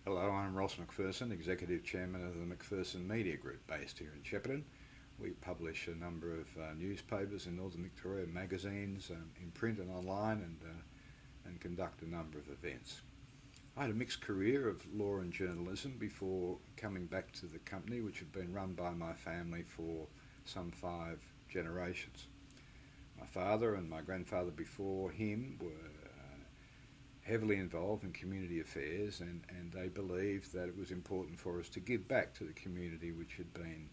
Hello, I'm Ross McPherson, Executive Chairman of the McPherson Media Group based here in Shepparton. We publish a number of newspapers in Northern Victoria, magazines in print and online, and conduct a number of events. I had a mixed career of law and journalism before coming back to the company, which had been run by my family for some 5 generations. My father and my grandfather before him were heavily involved in community affairs, and they believed that it was important for us to give back to the community, which had been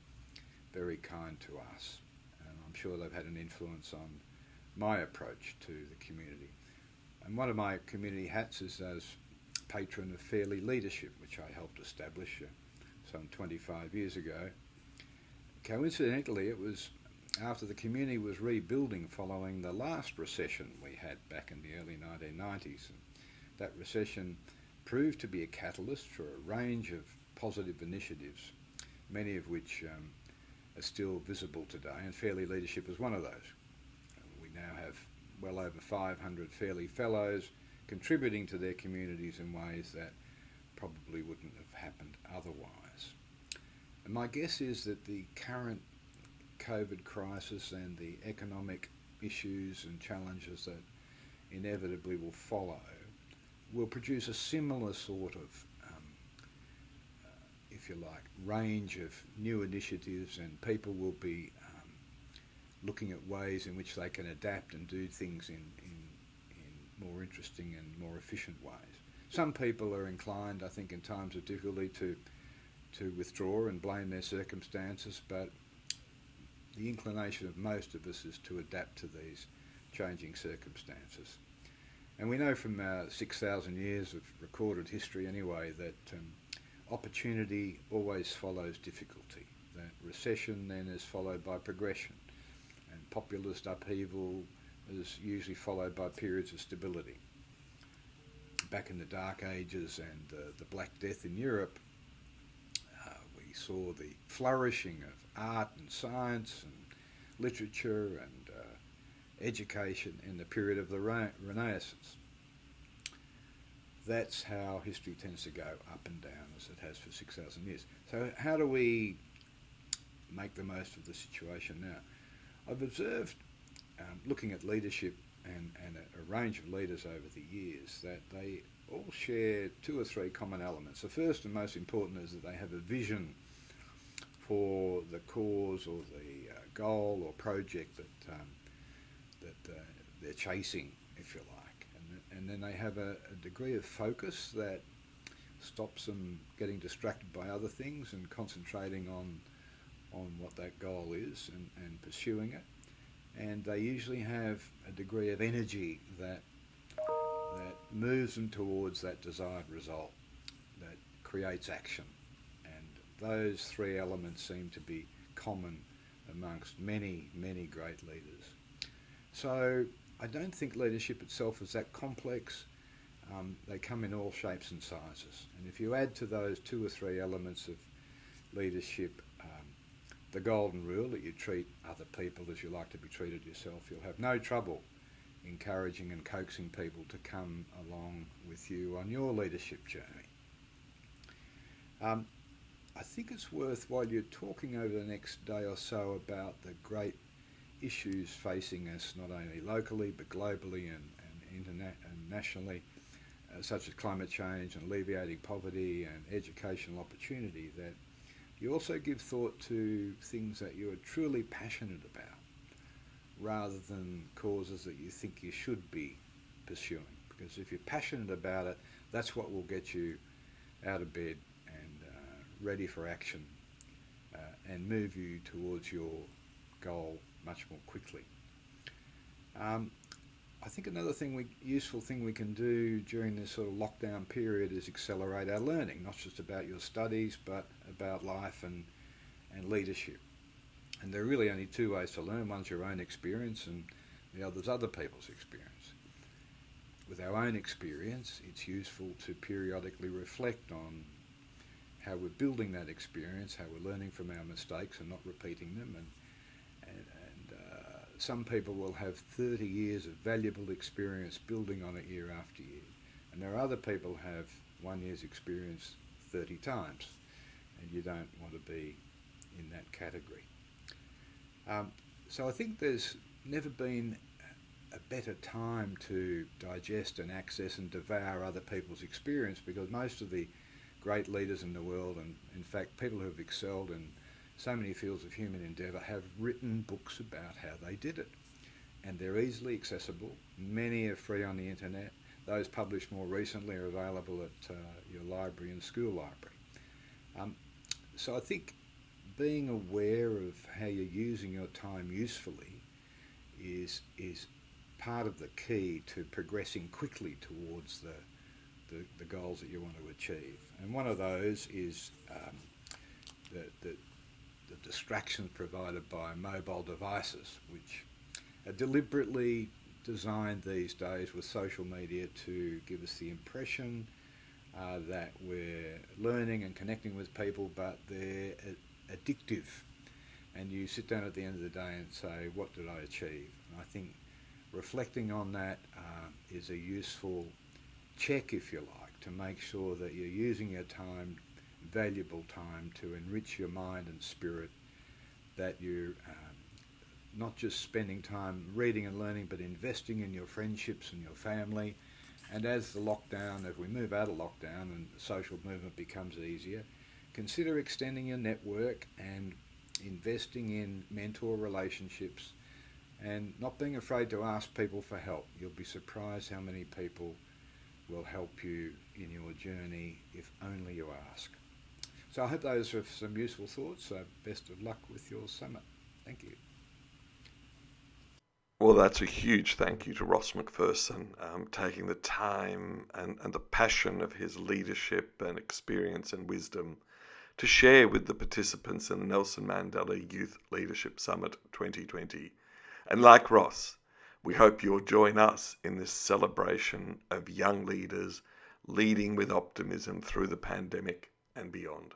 very kind to us. And I'm sure they've had an influence on my approach to the community. And one of my community hats is as patron of Fairly Leadership, which I helped establish some 25 years ago. Coincidentally, it was after the community was rebuilding following the last recession we had back in the early 1990s. That recession proved to be a catalyst for a range of positive initiatives, many of which are still visible today, and Fairly Leadership is one of those. We now have well over 500 Fairly Fellows contributing to their communities in ways that probably wouldn't have happened otherwise. And my guess is that the current COVID crisis and the economic issues and challenges that inevitably will follow will produce a similar sort of, if you like, range of new initiatives, and people will be looking at ways in which they can adapt and do things in more interesting and more efficient ways. Some people are inclined, I think, in times of difficulty to withdraw and blame their circumstances, but the inclination of most of us is to adapt to these changing circumstances. And we know from 6,000 years of recorded history anyway that opportunity always follows difficulty, that recession then is followed by progression, and populist upheaval is usually followed by periods of stability. Back in the Dark Ages and the Black Death in Europe, we saw the flourishing of art and science and literature and education in the period of the Renaissance. That's how history tends to go up and down, as it has for 6,000 years. So how do we make the most of the situation now? I've observed, looking at leadership and a range of leaders over the years, that they all share 2 or 3 common elements. The first and most important is that they have a vision for the cause or the goal or project that they're chasing, if you like. And then they have a degree of focus that stops them getting distracted by other things and concentrating on what that goal is and pursuing it. And they usually have a degree of energy that moves them towards that desired result, that creates action. And those 3 elements seem to be common amongst many, many great leaders. So I don't think leadership itself is that complex. They come in all shapes and sizes. And if you add to those 2 or 3 elements of leadership the golden rule that you treat other people as you like to be treated yourself, you'll have no trouble encouraging and coaxing people to come along with you on your leadership journey. I think it's worth, while you're talking over the next day or so about the great issues facing us not only locally but globally and nationally, such as climate change and alleviating poverty and educational opportunity, that you also give thought to things that you are truly passionate about rather than causes that you think you should be pursuing. Because if you're passionate about it, that's what will get you out of bed and ready for action and move you towards your goal much more quickly. I think another useful thing we can do during this sort of lockdown period is accelerate our learning, not just about your studies, but about life and leadership. And there are really only 2 ways to learn. One's your own experience and the other's other people's experience. With our own experience, it's useful to periodically reflect on how we're building that experience, how we're learning from our mistakes and not repeating them. And some people will have 30 years of valuable experience building on it year after year. And there are other people who have 1 year's experience 30 times, and you don't want to be in that category. So I think there's never been a better time to digest and access and devour other people's experience, because most of the great leaders in the world, and in fact people who have excelled in so many fields of human endeavour, have written books about how they did it. And they're easily accessible. Many are free on the internet. Those published more recently are available at your library and school library. So I think being aware of how you're using your time usefully is part of the key to progressing quickly towards the goals that you want to achieve. And one of those is the distractions provided by mobile devices, which are deliberately designed these days with social media to give us the impression that we're learning and connecting with people, but they're addictive. And you sit down at the end of the day and say, what did I achieve? And I think reflecting on that is a useful check, if you like, to make sure that you're using your time, valuable time, to enrich your mind and spirit, that you're not just spending time reading and learning, but investing in your friendships and your family. And as we move out of lockdown and social movement becomes easier, consider extending your network and investing in mentor relationships, and not being afraid to ask people for help. You'll be surprised how many people will help you in your journey if only you ask. So I hope those are some useful thoughts. Best of luck with your summit. Thank you. Well, that's a huge thank you to Ross McPherson, taking the time and the passion of his leadership and experience and wisdom to share with the participants in the Nelson Mandela Youth Leadership Summit 2020. And like Ross, we hope you'll join us in this celebration of young leaders leading with optimism through the pandemic and beyond.